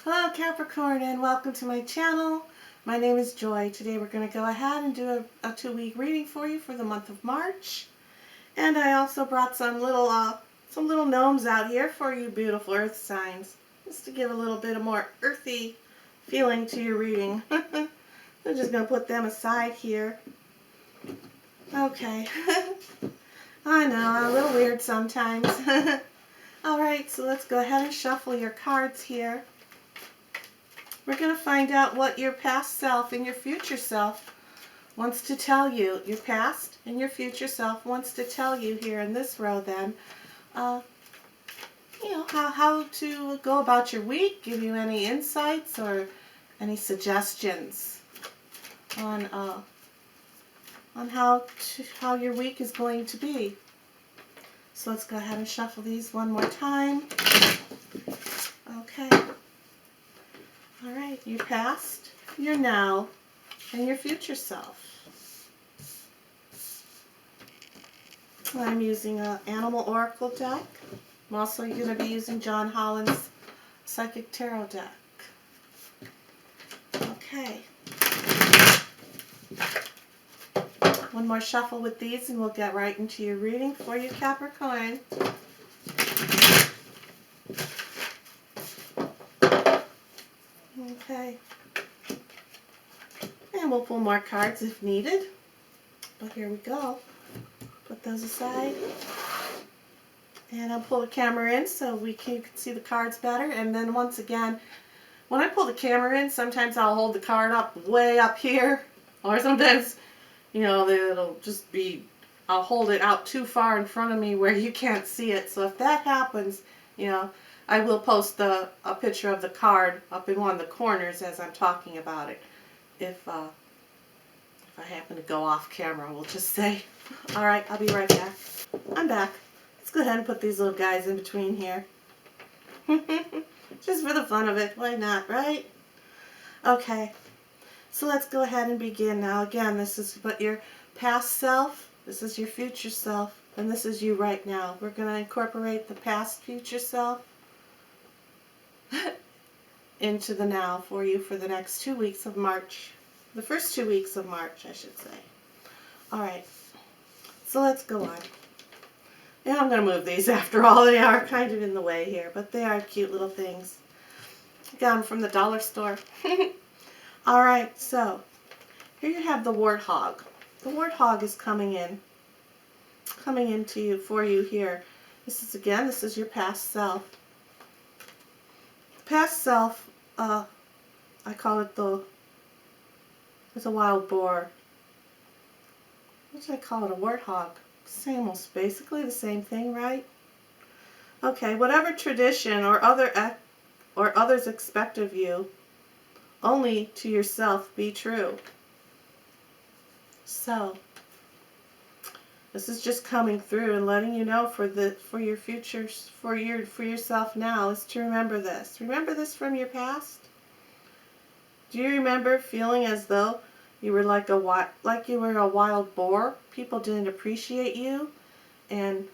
Hello Capricorn, and welcome to my channel. My name is Joy. Today we're going to go ahead and do a 2-week reading for you for the month of March. And I also brought some little gnomes out here for you beautiful earth signs, just to give a little bit of more earthy feeling to your reading. I'm just going to put them aside here. Okay. I know, I'm a little weird sometimes. Alright, so let's go ahead and shuffle your cards here. We're going to find out what your past self and your future self wants to tell you. Your past and your future self wants to tell you here in this row then. How to go about your week, give you any insights or any suggestions on how your week is going to be. So let's go ahead and shuffle these one more time. Okay. Alright, your past, your now, and your future self. I'm using an Animal Oracle deck. I'm also going to be using John Holland's Psychic Tarot deck. Okay. One more shuffle with these and we'll get right into your reading for you, Capricorn. Okay. And we'll pull more cards if needed. But here we go. Put those aside. And I'll pull the camera in so you can see the cards better. And then once again, when I pull the camera in, sometimes I'll hold the card up way up here. Or sometimes, it'll just be, I'll hold it out too far in front of me where you can't see it. So if that happens, I will post a picture of the card up in one of the corners as I'm talking about it. If I happen to go off camera, we'll just say. Alright, I'll be right back. I'm back. Let's go ahead and put these little guys in between here. Just for the fun of it. Why not, right? Okay. So let's go ahead and begin now. Again, this is what your past self, this is your future self, and this is you right now. We're going to incorporate the past, future self into the now for you for the next 2 weeks of March. The first 2 weeks of March, I should say. Alright, so let's go on. And I'm going to move these after all. They are kind of in the way here, but they are cute little things. Got them from the dollar store. Alright, so here you have the warthog. The warthog is coming into you for you here. This is your past self. Past self, I call it it's a wild boar. What should I call it? A warthog. Almost basically the same thing, right? Okay, whatever tradition or others expect of you, only to yourself be true. So, this is just coming through and letting you know for your future, for yourself now, is to remember this. Remember this from your past. Do you remember feeling as though you were like you were a wild boar? People didn't appreciate you and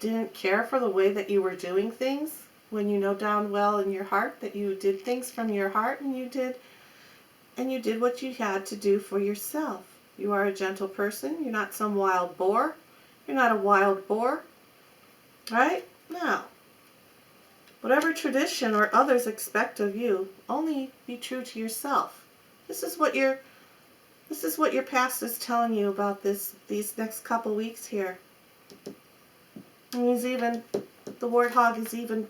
didn't care for the way that you were doing things, when you know down well in your heart that you did things from your heart and you did what you had to do for yourself. You are a gentle person. You're not some wild boar. You're not a wild boar. Right? Now, whatever tradition or others expect of you, only be true to yourself. This is what your past is telling you about these next couple weeks here. And the warthog is even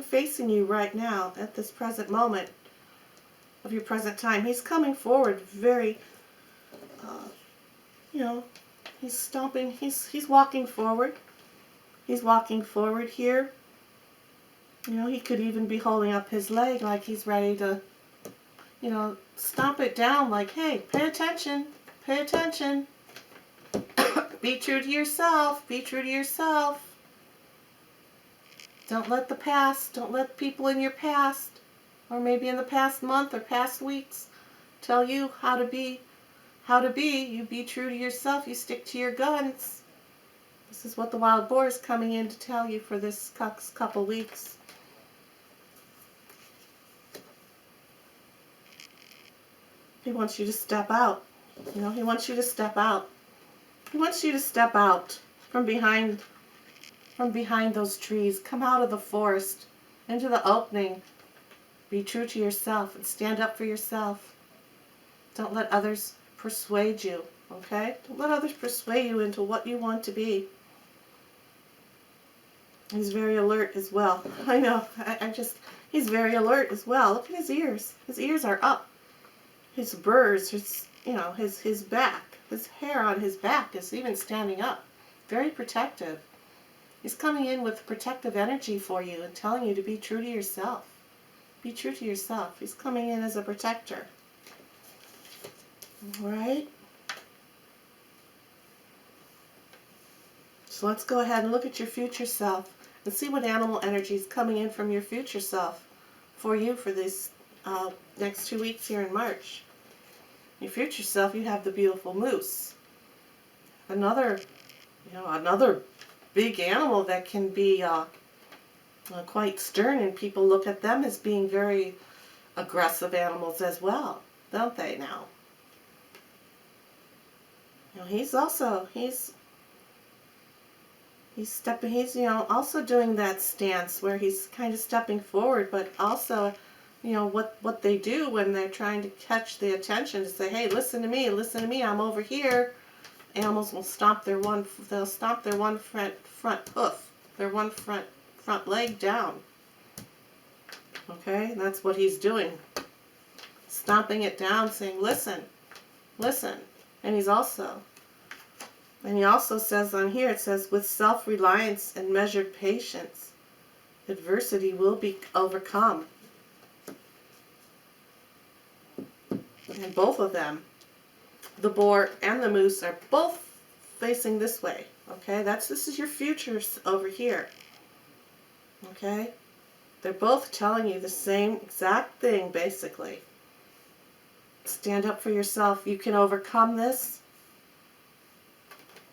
facing you right now at this present moment of your present time. He's coming forward very, he's stomping, he's walking forward. He's walking forward here. He could even be holding up his leg like he's ready to, stomp it down like, hey, pay attention, pay attention. Be true to yourself, be true to yourself. Don't let the past, don't let people in your past, or maybe in the past month or past weeks, tell you how to be. You be true to yourself. You stick to your guns. This is what the wild boar is coming in to tell you for this couple weeks. He wants you to step out. You know, he wants you to step out. He wants you to step out from behind those trees. Come out of the forest into the opening. Be true to yourself and stand up for yourself. Don't let others persuade you, okay? Don't let others persuade you into what you want to be. He's very alert as well. I know, he's very alert as well. Look at his ears. His ears are up. His burrs, his back, his hair on his back is even standing up. Very protective. He's coming in with protective energy for you and telling you to be true to yourself. Be true to yourself. He's coming in as a protector. All right? So let's go ahead and look at your future self and see what animal energy is coming in from your future self for you for this next 2 weeks here in March. Your future self, you have the beautiful moose. Another big animal that can be quite stern, and people look at them as being very aggressive animals as well, don't they now? You know, he's also doing that stance where he's kind of stepping forward, but also, what they do when they're trying to catch the attention to say, hey, listen to me, I'm over here. Animals will stomp their one front hoof, their one front leg down. Okay, and that's what he's doing. Stomping it down, saying, listen. And he also says on here, it says, with self-reliance and measured patience, adversity will be overcome. And both of them, the boar and the moose, are both facing this way. Okay, this is your future over here. Okay, they're both telling you the same exact thing, basically. Stand up for yourself. You can overcome this.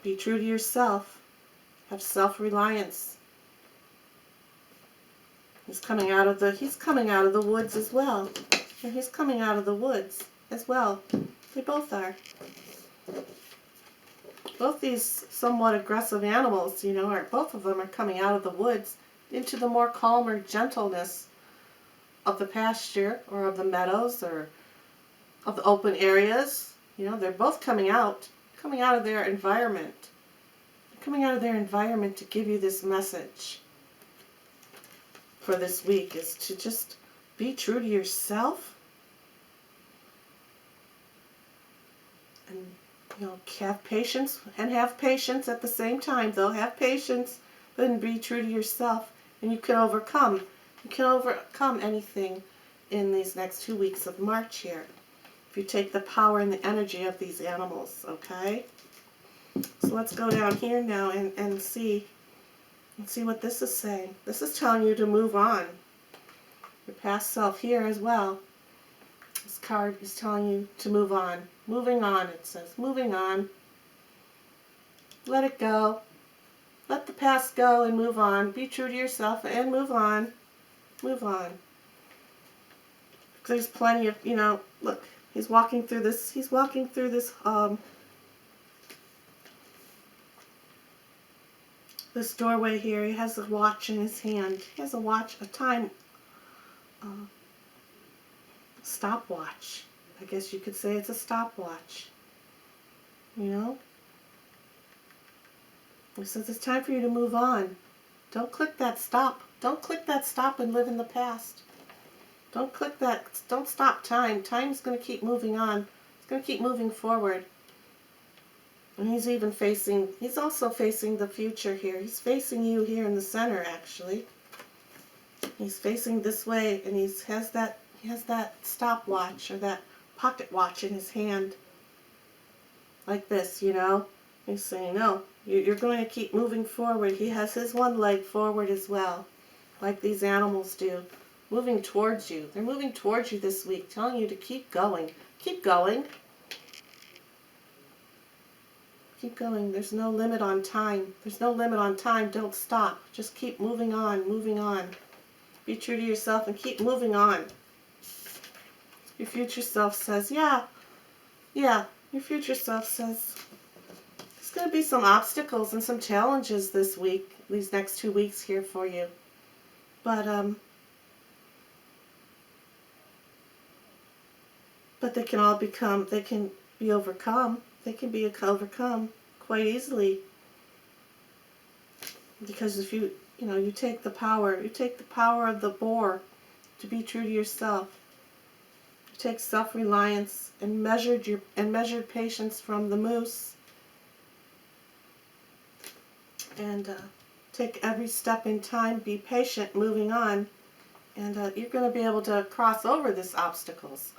Be true to yourself. Have self-reliance. He's coming out of the woods as well. And he's coming out of the woods as well. They both are. Both these somewhat aggressive animals, both of them are coming out of the woods into the more calmer gentleness of the pasture or of the meadows or of the open areas. They're both coming out of their environment. They're coming out of their environment to give you this message for this week, is to just be true to yourself and have patience at the same time, though. Have patience, but then be true to yourself, and you can overcome anything in these next 2 weeks of March here. If you take the power and the energy of these animals, okay? So let's go down here now and see what this is saying. This is telling you to move on. Your past self here as well. This card is telling you to move on. Moving on, it says. Moving on. Let it go. Let the past go and move on. Be true to yourself and move on. Move on. There's plenty of, look, he's walking through this this doorway here. He has a watch in his hand. He has a time stopwatch. I guess you could say it's a stopwatch. He says it's time for you to move on. Don't click that stop. Don't click that stop and live in the past. Don't click that. Don't stop time. Time's going to keep moving on. It's going to keep moving forward. And he's also facing the future here. He's facing you here in the center, actually. He's facing this way, and he has that stopwatch or that pocket watch in his hand. Like this, He's saying, no, you're going to keep moving forward. He has his one leg forward as well, like these animals do. Moving towards you. They're moving towards you this week, telling you to keep going. Keep going. Keep going. There's no limit on time. There's no limit on time. Don't stop. Just keep moving on, moving on. Be true to yourself and keep moving on. Your future self says, yeah, Yeah, your future self says there's going to be some obstacles and some challenges this week, these next 2 weeks here for you. But they can all they can be overcome. They can be overcome quite easily. Because if you take the power of the boar to be true to yourself. You take self-reliance and measured patience from the moose. And take every step in time, be patient, moving on. And you're going to be able to cross over these obstacles.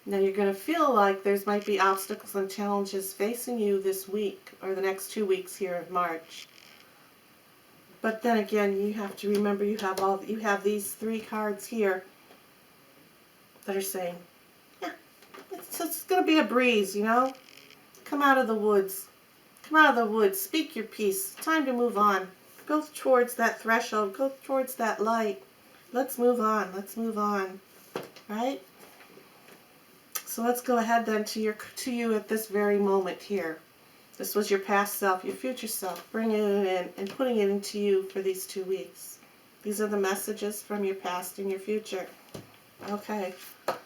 Now you're going to feel like might be obstacles and challenges facing you this week or the next 2 weeks here of March. But then again, you have to remember you have these 3 cards here that are saying, yeah, it's going to be a breeze, Come out of the woods. Come out of the woods. Speak your piece. Time to move on. Go towards that threshold. Go towards that light. Let's move on. Let's move on. Right? So let's go ahead then to you at this very moment here. This was your past self, your future self, bringing it in and putting it into you for these 2 weeks. These are the messages from your past and your future. Okay.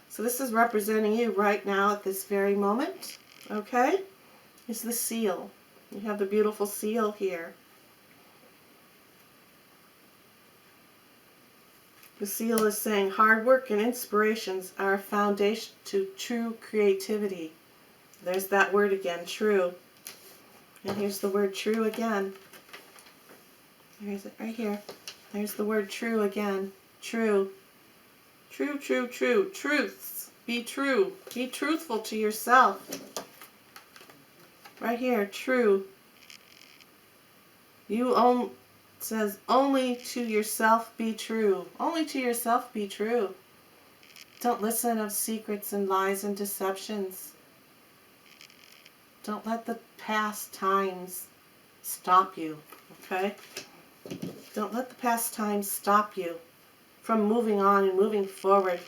So this is representing you right now at this very moment. Okay? It's the seal. You have the beautiful seal here. The seal is saying hard work and inspirations are a foundation to true creativity. There's that word again, true. And here's the word true again. There's it right here. There's the word true again. True. True, true, true. Truths. Be true. Be truthful to yourself. Right here, true. Says only to yourself be true. Only to yourself be true. Don't listen of secrets and lies and deceptions. Don't let the past times stop you, okay? Don't let the past times stop you from moving on and moving forward.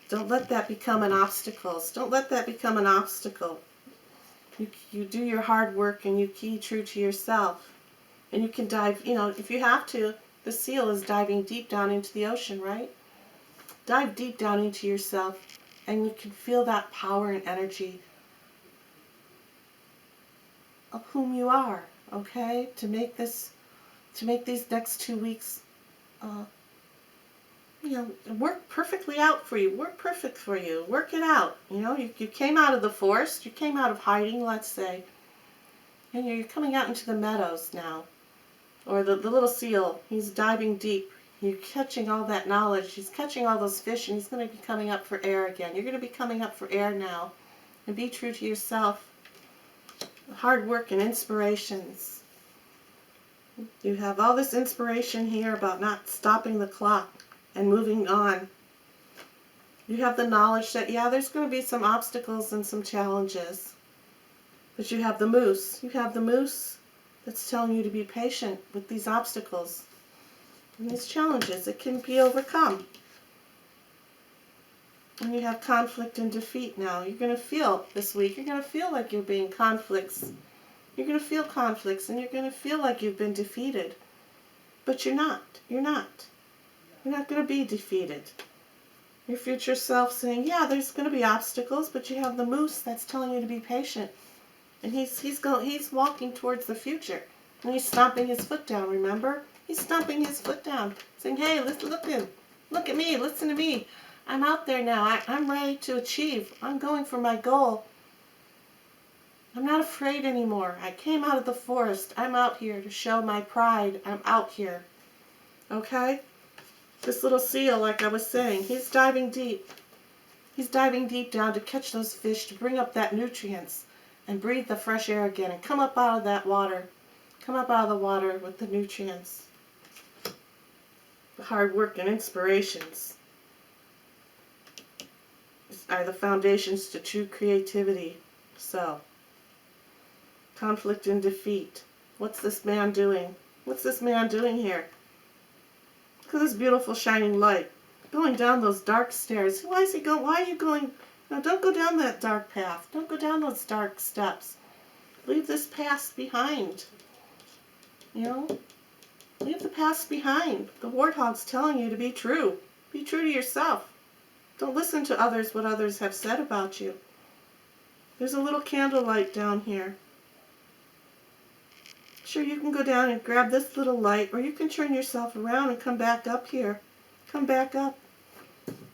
Don't let that become an obstacle. Don't let that become an obstacle. You do your hard work and you key true to yourself. And you can dive, if you have to, the seal is diving deep down into the ocean, right? Dive deep down into yourself and you can feel that power and energy of whom you are, okay? To make these next 2 weeks, work perfectly out for you. Work perfect for you. Work it out. You came out of the forest. You came out of hiding, let's say. And you're coming out into the meadows now. Or the little seal, he's diving deep. You're catching all that knowledge. He's catching all those fish, and he's going to be coming up for air again. You're going to be coming up for air now. And be true to yourself. Hard work and inspirations. You have all this inspiration here about not stopping the clock and moving on. You have the knowledge that, yeah, there's going to be some obstacles and some challenges. But you have the moose. You have the moose that's telling you to be patient with these obstacles and these challenges. It can be overcome. And you have conflict and defeat now. You're going to feel this week, you're going to feel like you're being conflicts. You're going to feel conflicts and you're going to feel like you've been defeated. But you're not. You're not. You're not going to be defeated. Your future self saying, yeah, there's going to be obstacles, but you have the moose that's telling you to be patient. And he's walking towards the future. And he's stomping his foot down, remember? He's stomping his foot down, saying, hey, look at me, listen to me. I'm out there now. I'm ready to achieve. I'm going for my goal. I'm not afraid anymore. I came out of the forest. I'm out here to show my pride. I'm out here. Okay? This little seal, like I was saying, he's diving deep. He's diving deep down to catch those fish, to bring up that nutrients and breathe the fresh air again and come up out of that water. Come up out of the water with the nutrients. The hard work and inspirations are the foundations to true creativity. So, conflict and defeat. What's this man doing? What's this man doing here? Look at this beautiful shining light going down those dark stairs. Why is he going? Why are you going No, don't go down that dark path. Don't go down those dark steps. Leave this past behind. You know? Leave the past behind. The warthog's telling you to be true. Be true to yourself. Don't listen to others, what others have said about you. There's a little candlelight down here. Sure, you can go down and grab this little light, or you can turn yourself around and come back up here. Come back up.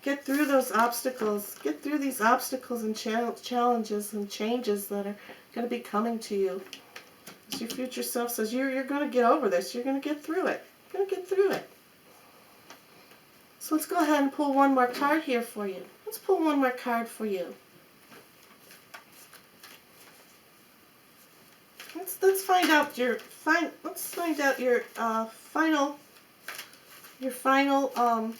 Get through those obstacles. Get through these obstacles and challenges and changes that are going to be coming to you. As your future self says, you're going to get over this. You're going to get through it. You're going to get through it. So let's go ahead and pull one more card here for you. Let's pull one more card for you. Let's find out your final your final outcome.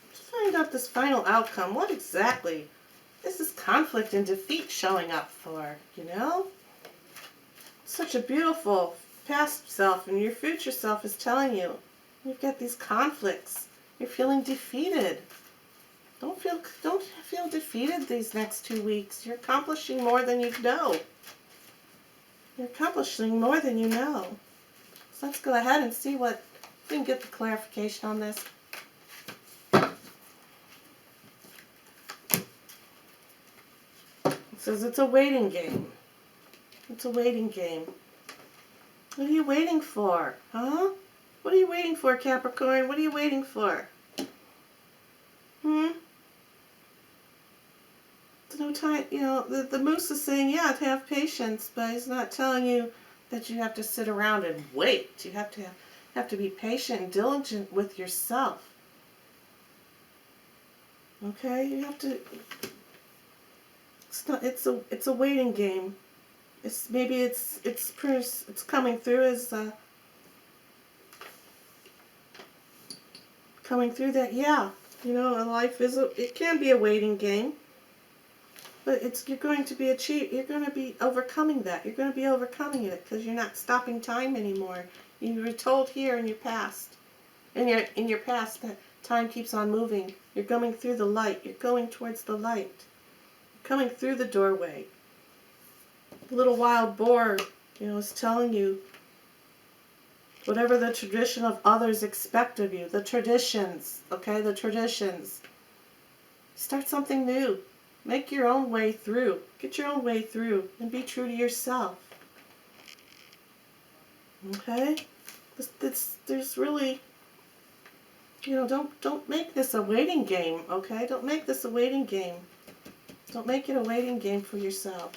Let's find out this final outcome. What exactly is this conflict and defeat showing up for, you know? Such a beautiful past self, and your future self is telling you you've got these conflicts. You're feeling defeated. Don't feel defeated these next 2 weeks. You're accomplishing more than you know. You're accomplishing more than you know. So let's go ahead and see what we can get the clarification on this. It says it's a waiting game. It's a waiting game. What are you waiting for? Huh? What are you waiting for, Capricorn? What are you waiting for? There's no time, you know, the moose is saying, yeah, to have patience, but he's not telling you that you have to sit around and wait. You have to be patient and diligent with yourself. Okay? You have to, it's a waiting game. It's coming through as coming through that, yeah, you know, life it can be a waiting game, but you're going to be overcoming that. You're going to be overcoming it because you're not stopping time anymore. You were told here in your past, in your past, that time keeps on moving. You're going through the light. You're going towards the light. You're coming through the doorway. The little wild boar, you know, is telling you whatever the tradition of others expect of you. The traditions, okay, the traditions. Start something new. Make your own way through. Get your own way through and be true to yourself. Okay? There's really, you know, don't make this a waiting game, okay? Don't make this a waiting game. Don't make it a waiting game for yourself.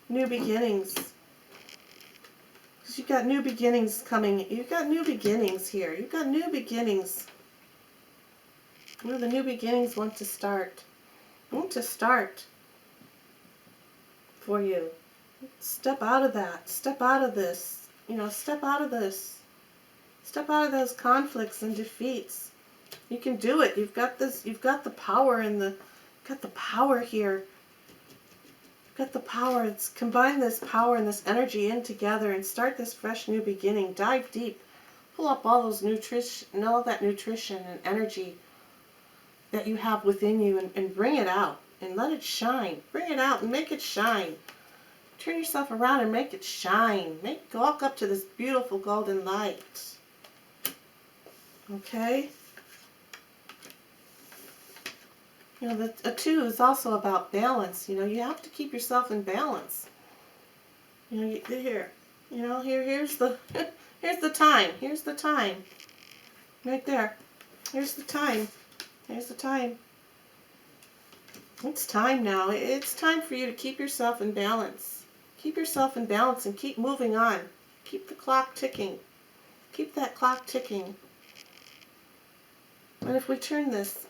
New beginnings. Because you've got new beginnings coming. You've got new beginnings here. You've got new beginnings. You know, the new beginnings want to start. Want to start for you. Step out of that. Step out of this. You know, step out of this. Step out of those conflicts and defeats. You can do it. You've got this. You've got the power in the. Got the power here. You've got the power. Let's combine this power and this energy in together and start this fresh new beginning. Dive deep. Pull up all those all that nutrition and energy that you have within you and bring it out and let it shine. Bring it out and make it shine. Turn yourself around and make it shine. Walk up to this beautiful golden light. Okay? You know, a 2 is also about balance. You know, you have to keep yourself in balance. You know, here. You know, here's the here's the time. Here's the time. Right there. Here's the time. Here's the time. It's time now. It's time for you to keep yourself in balance. Keep yourself in balance and keep moving on. Keep the clock ticking. Keep that clock ticking. And if we turn this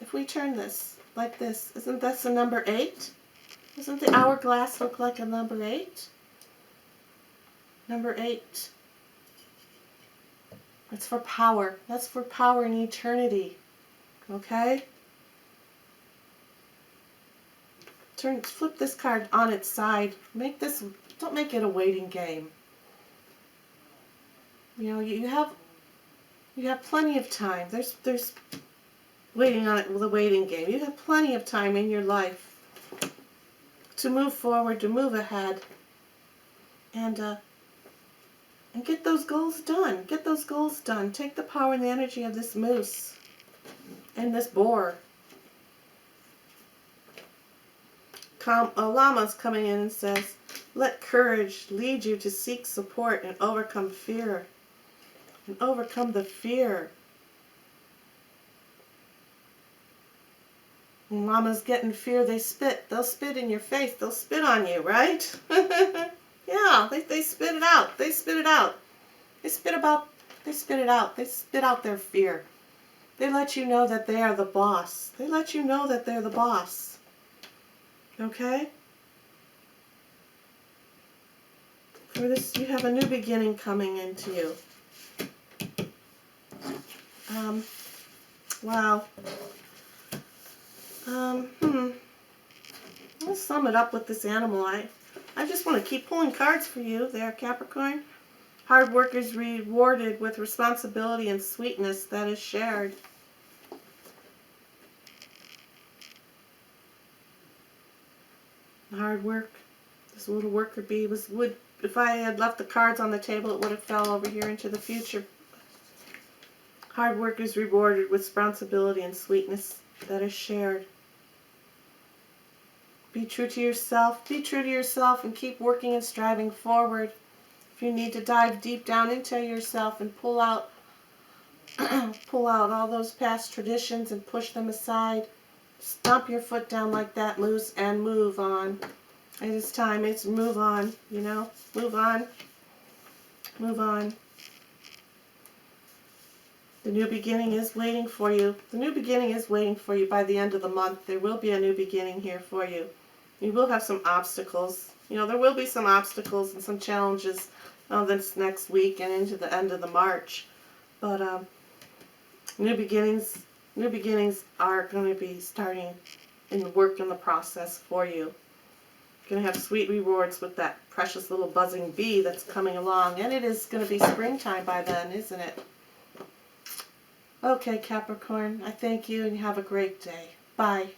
like this, isn't this a number 8? Doesn't the hourglass look like a number 8? Number 8. It's for power. That's for power in eternity. Okay? Flip this card on its side. Don't make it a waiting game. You know, you have You have plenty of time. There's waiting on it with a waiting game. You have plenty of time in your life to move forward, to move ahead, and get those goals done. Get those goals done. Take the power and the energy of this moose and this boar. A llama's coming in and says, let courage lead you to seek support and overcome fear. And overcome the fear. When llamas get in fear, they spit. They'll spit in your face. They'll spit on you, right? Yeah, they spit it out. They spit it out. They spit it out. They spit out their fear. They let you know that they are the boss. They let you know that they're the boss. Okay? For this, you have a new beginning coming into you. Wow. Let's sum it up with this animal. I just want to keep pulling cards for you there, Capricorn. Hard work is rewarded with responsibility and sweetness that is shared. Hard work. This little worker bee would, if I had left the cards on the table, it would have fell over here into the future. Hard work is rewarded with responsibility and sweetness that is shared. Be true to yourself. Be true to yourself and keep working and striving forward. If you need to dive deep down into yourself and pull out all those past traditions and push them aside, stomp your foot down like that, moose, and move on. It is time. It's move on, you know. Move on. Move on. The new beginning is waiting for you. The new beginning is waiting for you by the end of the month. There will be a new beginning here for you. You will have some obstacles. You know, there will be some obstacles and some challenges this next week and into the end of the March. But new beginnings are going to be starting and work in the process for you. You're going to have sweet rewards with that precious little buzzing bee that's coming along. And it is going to be springtime by then, isn't it? Okay, Capricorn, I thank you and have a great day. Bye.